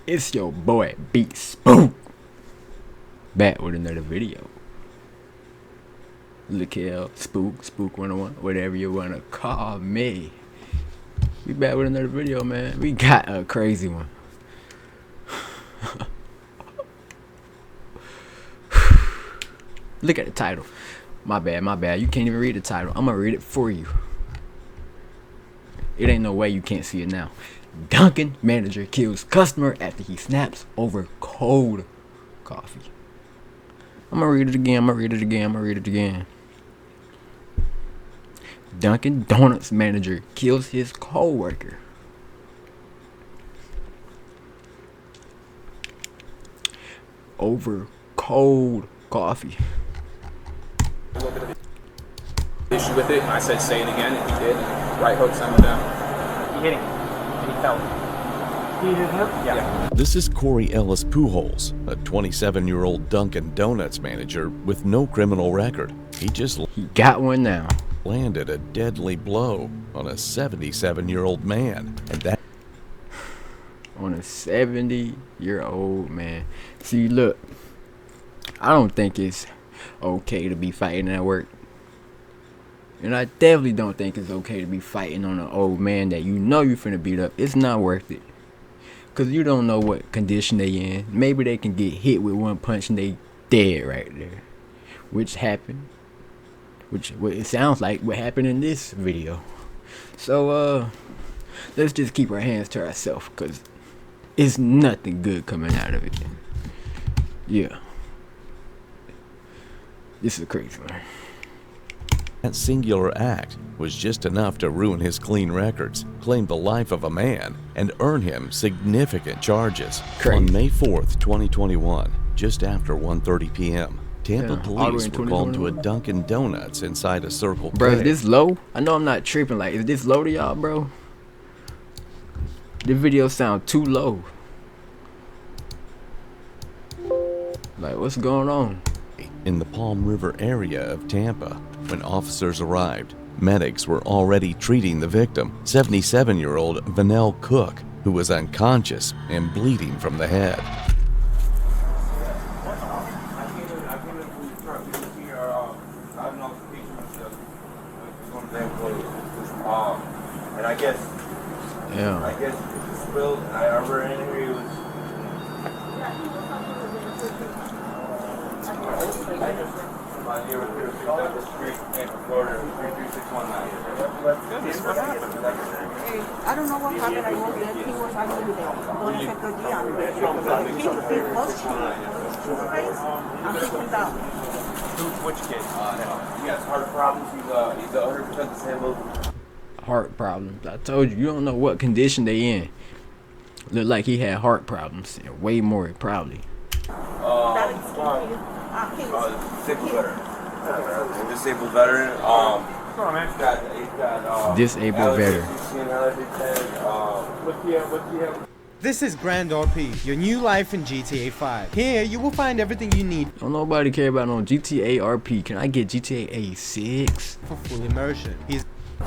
It's your boy Beat Spook, back with another video. Look here, Spook 101, whatever you wanna call me. We back with another video, man. We got a crazy one. Look at the title. My bad. You can't even read the title. I'm gonna read it for you. It ain't no way you can't see it now. Dunkin manager kills customer after he snaps over cold coffee. I'm gonna read it again. Dunkin' Donuts manager kills his co-worker over cold coffee. A little bit of issue with it. I said say it again, and he did. Right hook sent him down. He hit him, and he fell. He hit him? Yeah. This is Corey Ellis Pujols, a 27-year-old Dunkin' Donuts manager with no criminal record. He got one now. Landed a deadly blow on a 77-year-old man, and that on a 70-year-old man. See, look, I don't think it's okay to be fighting at work, and I definitely don't think it's okay to be fighting on an old man that you know you finna beat up. It's not worth it, cause you don't know what condition they in. Maybe they can get hit with one punch and they dead right there, which happened. What it sounds like what happened in this video. So let's just keep our hands to ourselves, cause it's nothing good coming out of it. Yeah, this is a crazy one. That singular act was just enough to ruin his clean records, claim the life of a man, and earn him significant charges. Crazy. On May 4th, 2021, just after 1:30 p.m., Tampa police were called to a Dunkin' Donuts inside a Circle K. Bro, is this low? I know I'm not tripping. Like, is this low to y'all, bro? The video sound too low. Like, what's going on? In the Palm River area of Tampa. When officers arrived, medics were already treating the victim, 77-year-old Vanell Cook, who was unconscious and bleeding from the head. And I guess it's spilled, and I remember in here he was. I don't know what happened. I was there. He was actually there. Don't check the He was cheap. I'm taking down. Which kid? He has heart problems. He's 100% disabled. Heart problems. I told you, you don't know what condition they in. Looked like he had heart problems, and way more probably. Disabled veteran. Disabled veteran. Disabled veteran. This is Grand RP, your new life in GTA 5. Here, you will find everything you need Don't nobody care about no GTA RP. Can I get GTA 6? for full immersion.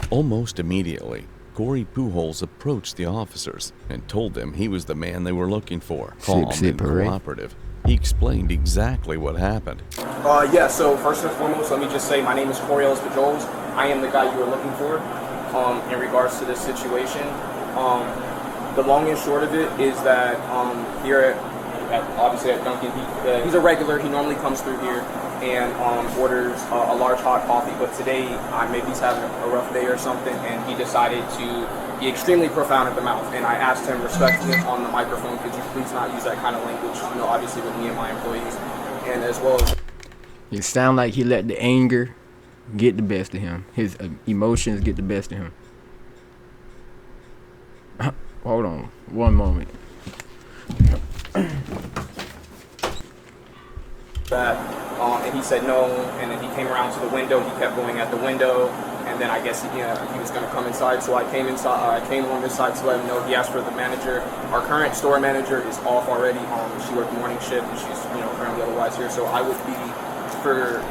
Almost immediately, Corey Pujols approached the officers and told them he was the man they were looking for. Calm and cooperative, he explained exactly what happened. Yeah, so first and foremost, let me just say my name is Corey Ellis Pujols. I am the guy you were looking for in regards to this situation. The long and short of it is that here obviously at Dunkin', he's a regular. He normally comes through here and orders a large hot coffee, but today maybe he's having a rough day or something, and he decided to be extremely profound at the mouth. And I asked him respectfully on the microphone, could you please not use that kind of language, you know, obviously with me and my employees, and as well as... It sound like he let the anger get the best of him. His emotions get the best of him. Hold on, one moment. And he said no, and then he came around to the window. He kept going at the window, and then I guess he was going to come inside. So I came inside. I came along this side to let him know. He asked for the manager. Our current store manager is off already. She worked morning shift, and she's currently otherwise here. So I would be for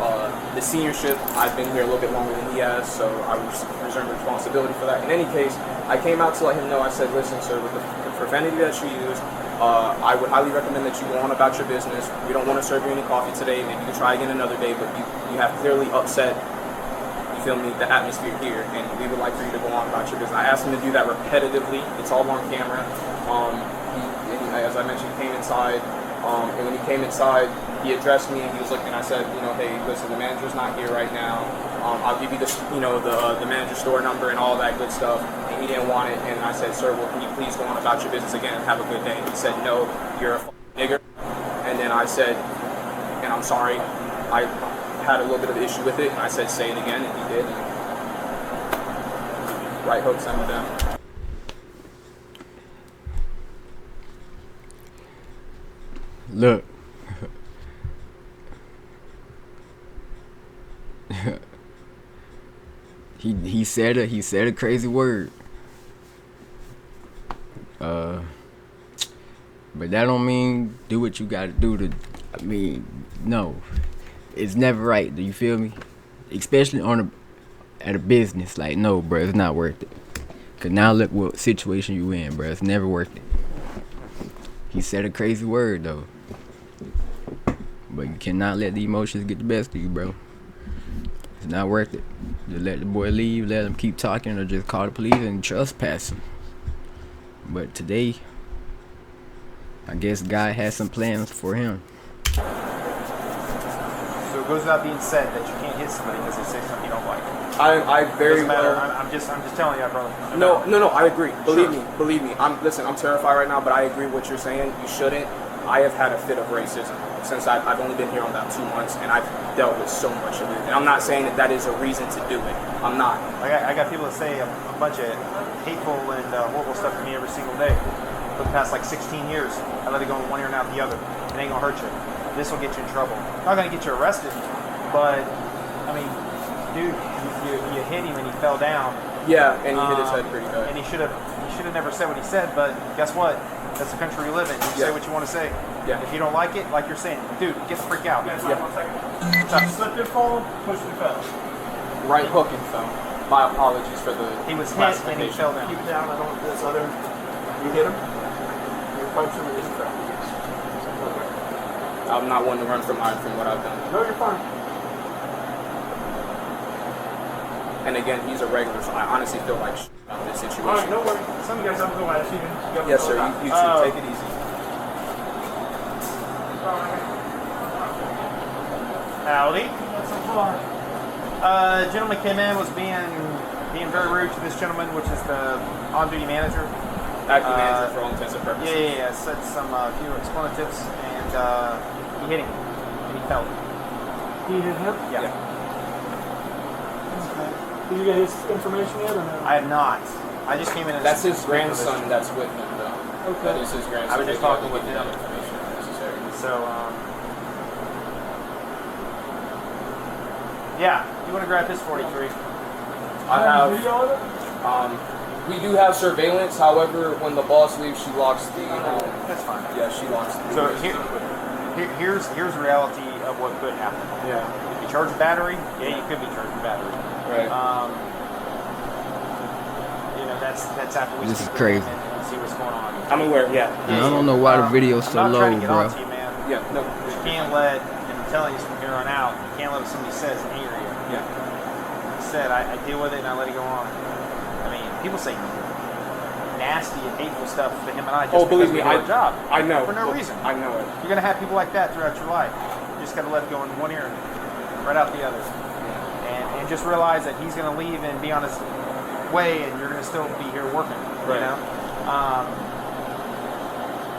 the seniorship, I've been here a little bit longer than he has, so I reserve responsibility for that. In any case, I came out to let him know. I said, listen, sir, with the profanity that you use, I would highly recommend that you go on about your business. We don't want to serve you any coffee today. Maybe you can try again another day, but you have clearly upset, you feel me, the atmosphere here, and we would like for you to go on about your business. I asked him to do that repetitively. It's all on camera. As I mentioned, he came inside, and when he came inside, he addressed me, and he was looking. I said, hey, listen, the manager's not here right now. I'll give you the manager's store number and all that good stuff. And he didn't want it, and I said, sir, well, can you please go on about your business again and have a good day? And he said, no, you're a nigger. And then I said, and I'm sorry, I had a little bit of an issue with it, and I said, say it again, and he did. And right hook sent him down. Look. he said a crazy word. But that don't mean do what you gotta do to, no. It's never right, do you feel me? Especially at a business, like, no, bro, it's not worth it. Cause now look what situation you in, bro, it's never worth it. He said a crazy word, though. But you cannot let the emotions get the best of you, bro. It's not worth it. Just let the boy leave, let him keep talking, or just call the police and trespass him. But today, I guess God has some plans for him. So it goes without being said that you can't hit somebody because they say something you don't like. I very well. I'm just telling you, brother. No, I agree. Believe me. I'm terrified right now, but I agree with what you're saying. You shouldn't. I have had a fit of racism since I've only been here on about 2 months, and I've dealt with so much of it. And I'm not saying that is a reason to do it. I'm not. I got people that say a bunch of hateful and horrible stuff to me every single day. For the past 16 years, I let it go in one ear and out the other. It ain't gonna hurt you. This will get you in trouble. Not gonna get you arrested, but dude, you hit him and he fell down. Yeah, and he hit his head pretty good. And he should have never said what he said. But guess what? That's the country we live in. You say what you want to say. Yeah. If you don't like it, like you're saying, dude, get the freak out. Yeah. You slipped and fall, pushed and fell. Right hook and fell. My apologies for the. He was hit and he fell down. Keep down. I don't this other. You hit him. You punched him and he fell. I'm not one to run from what I've done. No, you're fine. And again, he's a regular, so I honestly feel like about this situation. All right, no worries. Some of you guys have to go last evening. Yes, sir. You should take it easy. Howdy. Gentleman came in, was being very rude to this gentleman, which is the on-duty manager. Acting manager for all intents and purposes. Yeah. Said some few expletives, and he hit him, and he fell. He hit him? Yeah. Did you get his information yet or no? I have not. I just came in and... That's his grandson that's with him, though. Okay. That is his grandson. I was just talking with him. Information necessary. So, yeah, you want to grab his 43? I have... Video of it? We do have surveillance. However, when the boss leaves, she locks the... That's fine. Yeah, she locks the... So, here's the reality of what could happen. Yeah. If you charge a battery, yeah, you could be charged a battery. Right. That's after we This is speak crazy. with him and see what's going on. I'm aware, yeah. And I don't know why the video's so I'm not low, trying to get bro. on to you, man. Yeah, no. You can't let, and I'm telling you from here on out, you can't let what somebody says anger you. Yeah. Like I said, I deal with it and I let it go on. People say nasty and hateful stuff to him and I just believe because me, we do our job. I know. For no reason. I know it. You're going to have people like that throughout your life. You just got to let it go in one ear and right out the other. And just realize that he's going to leave and be on his way and you're going to still be here working. Right. You know?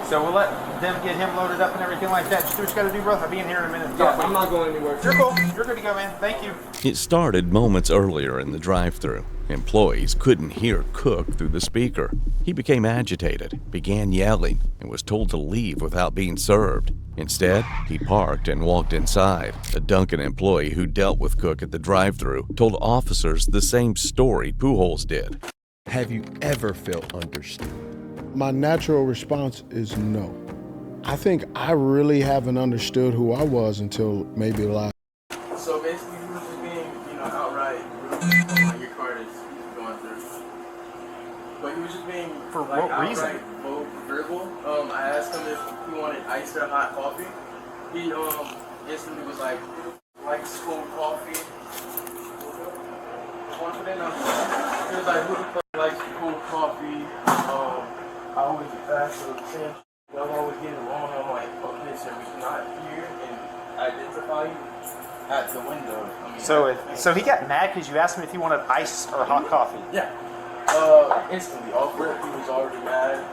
So we'll let them get him loaded up and everything like that. Just do what you got to do, bro. I'll be in here in a minute. Yeah, I'm not going anywhere. You're cool. You're good to go, man. Thank you. It started moments earlier in the drive-thru. Employees couldn't hear Cook through the speaker. He became agitated, began yelling, and was told to leave without being served. Instead, he parked and walked inside. A Dunkin employee who dealt with Cook at the drive-thru told officers the same story Pujols did. Have you ever felt understood? My natural response is no. I think I really haven't understood who I was until maybe last basically he was just being, outright rude on your card is going through. But he was just being For what reason? verbal. I asked him if he wanted iced or hot coffee. He instantly was like cold coffee. Confident. He was like, who the fuck likes cold coffee? I always get fast, so the same. Y'all always get it wrong. I'm like, okay, sir, we cannot hear and identify you at the window. So he got mad because you asked him if he wanted ice or hot coffee. Yeah. Instantly off rip, he was already mad.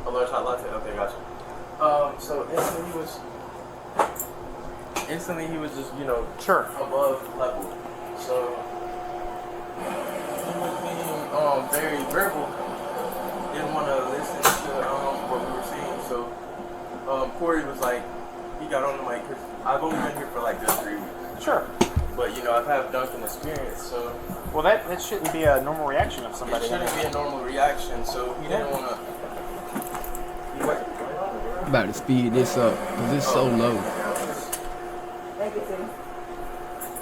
A large hot latte. Okay, gotcha. So instantly he was just Sure. above level. So he was being very verbal. Didn't want to listen to what we were saying. So Corey was like, he got on the mic because I've only been here for like just 3 weeks. Sure. But I've had Dunkin experience, so. Well, that shouldn't be a normal reaction of somebody. It shouldn't be a normal reaction, so he didn't want to. About to speed this up because it's so low. Thank you, Tim.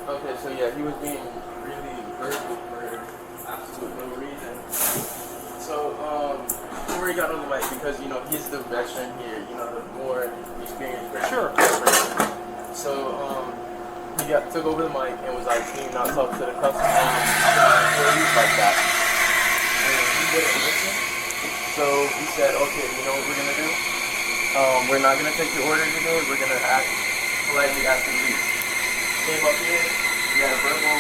Okay, so yeah, he was being really verbal for absolute no reason. So Corey got on the mic because he's the veteran here, the more experienced veteran. Sure. So he took over the mic and was like, "Can you not talk to the customer?" Employees like that. And he didn't listen. So he said, "Okay, you know what we're gonna do? We're not gonna take your order today. We're gonna politely ask you to leave." Came up here. We had a verbal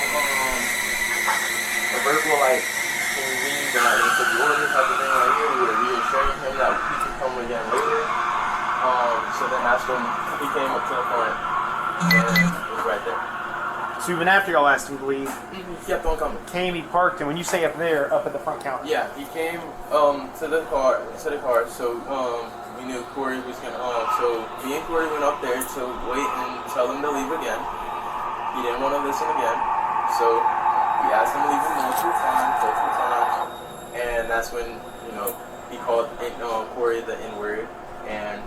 like, "Can you leave? We're not gonna take your order," type of thing right here. We were reassuring him that he could come again later. So then that's when he came up to the front and was right there. So even after y'all asked him to leave, He kept on coming. he parked, and when you say up there, up at the front counter. Yeah, he came to the car. So we knew Corey was gonna. So me and Corey went up there to wait and tell him to leave again. He didn't want to listen again, so we asked him to leave multiple times, and that's when he called Corey the N-word, and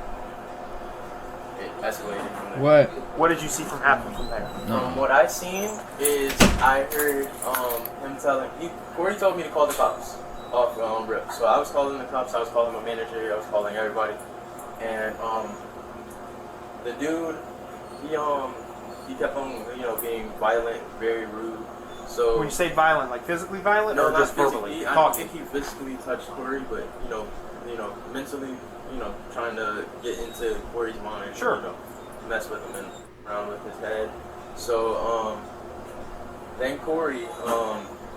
it escalated from there. What? What did you see from happen from there? What I seen is I heard him telling Corey told me to call the cops off rip. So I was calling the cops, I was calling my manager, I was calling everybody, and the dude he kept on being violent, very rude. So When you say violent, like physically violent, no, or not just verbally? physically. I don't think he physically touched Corey, but mentally, trying to get into Corey's mind. Sure. Mess with him and around with his head. So then Corey,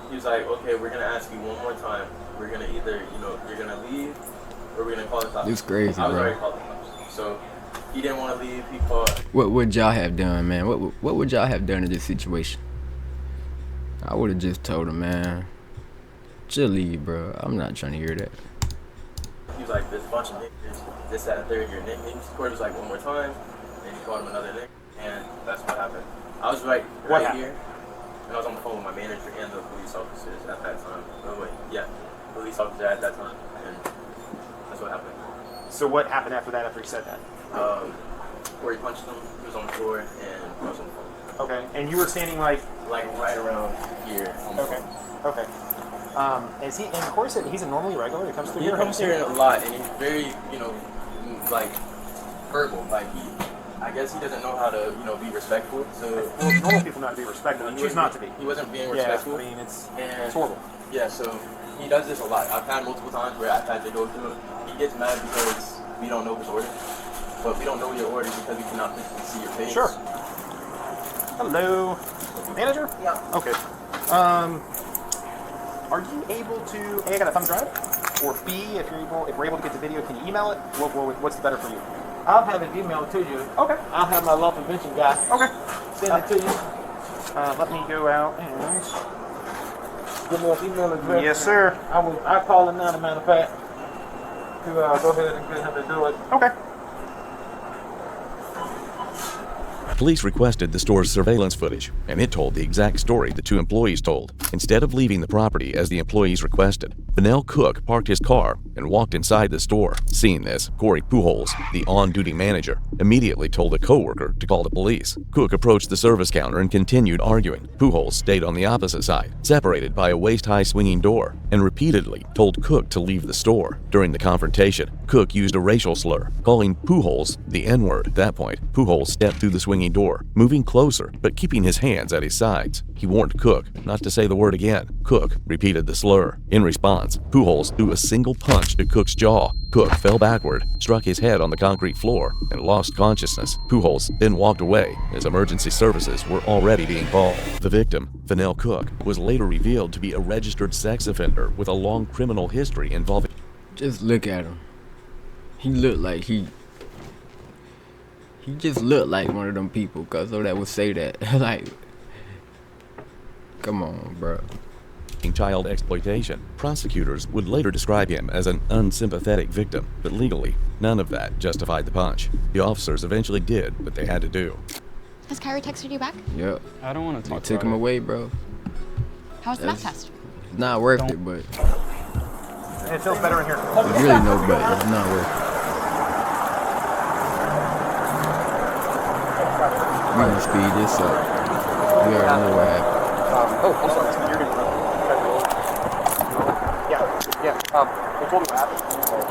he was like, "Okay, we're gonna ask you one more time. We're gonna either you're gonna leave or we're gonna call the cops." It's crazy, I was bro. already called the cops. So he didn't want to leave. He called. What would y'all have done, man? What would y'all have done in this situation? I would have just told him, man, just leave, bro. I'm not trying to hear that. He was like, "There's a bunch of niggas, this, that, third, your nicknames." Corey was like, "One more time," and he called him another nick, and that's what happened. I was right here, and I was on the phone with my manager and the police officers at that time. Police officer at that time, and that's what happened. So what happened after that, after he said that? Corey punched him, he was on the floor, and I was on the phone. Okay, and you were standing like right around here on the phone. Okay. Is he? And Corey said he's a normally regular. He comes through He here. comes here a lot, and he's very, like verbal. Like I guess he doesn't know how to, be respectful. So normal people know how to be respectful. He choose not to be. He wasn't being respectful. Yeah, I mean it's horrible. Yeah, so he does this a lot. I've had multiple times where I've had to go through it. He gets mad because we don't know his order, but we don't know your order because we cannot physically see your face. Sure. Hello, manager. Yeah. Okay. Are you able to A, I got a thumb drive, or B, if we're able to get the video, can you email it? What's better for you? I'll have it emailed to you. Okay. I'll have my law prevention guy. Okay. Send it to you. Let me go out and Give me an email address. Yes, sir. I'll call him now, as a matter of fact, to go ahead and get him to do it. Okay. Police requested the store's surveillance footage, and it told the exact story the two employees told. Instead of leaving the property as the employees requested, Vanell Cook parked his car and walked inside the store. Seeing this, Corey Pujols, the on-duty manager, immediately told a coworker to call the police. Cook approached the service counter and continued arguing. Pujols stayed on the opposite side, separated by a waist-high swinging door, and repeatedly told Cook to leave the store. During the confrontation, Cook used a racial slur, calling Pujols the N-word. At that point, Pujols stepped through the swinging door, moving closer but keeping his hands at his sides. He warned Cook not to say the word again. Cook repeated the slur. In response, Pujols threw a single punch to Cook's jaw. Cook fell backward, struck his head on the concrete floor, and lost consciousness. Pujols then walked away as emergency services were already being called. The victim, Vanell Cook, was later revealed to be a registered sex offender with a long criminal history involving... Just look at him. He looked like he just looked like one of them people, cause so that would say that. Like, come on, bro. Child exploitation. Prosecutors would later describe him as an unsympathetic victim, but legally, none of that justified the punch. The officers eventually did what they had to do. Has Kyrie texted you back? Yep. I don't want to talk. They took him away, bro. How was the math test? It's not worth it, but It feels better in here. it's really no but. It's not worth it. We gonna speed this up. We already know what happened. I'm sorry. You're gonna. Yeah. They told me what happened.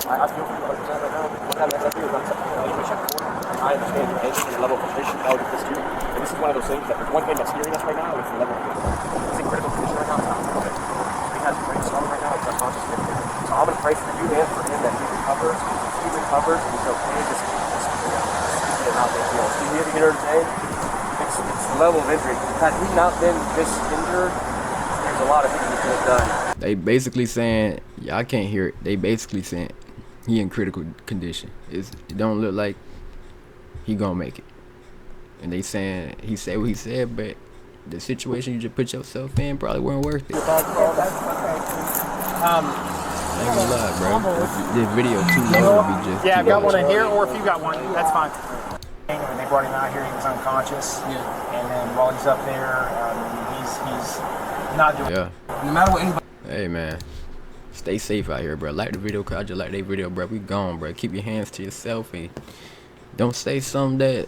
I feel for you 100% right now. What happened exactly is I understand your angst and your level of frustration. I would do this too. And this is one of those things that there's one thing that's steering us right now. It's the level of this. It's in critical condition right now. It's not okay. He has brain swelling right now. It's unconscious. So I'm gonna pray for you and for him that he recovers. He recovers and he's okay. Just get him out there. You hear what I'm saying? It's the level of injury. Had he not been this injured, there's a lot of things he could have done. They basically saying, yeah, I can't hear it. They basically saying he in critical condition. It don't look like he gonna make it. And they saying he said what he said, but the situation you just put yourself in probably weren't worth it. I ain't gonna lie, bro. This video too low to be just. Yeah, I've got one in here, or if you got one, that's fine. When they brought him out here, he was unconscious. Yeah. And then while he's up there, he's not doing. Yeah. No matter what anybody. Hey man, stay safe out here, bro. Like the video, cause I just like that video, bro. We gone, bro. Keep your hands to yourself and don't say something that.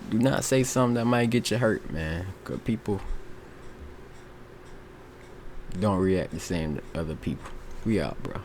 Do not say something that might get you hurt, man. Cause people don't react the same to other people. We out, bro.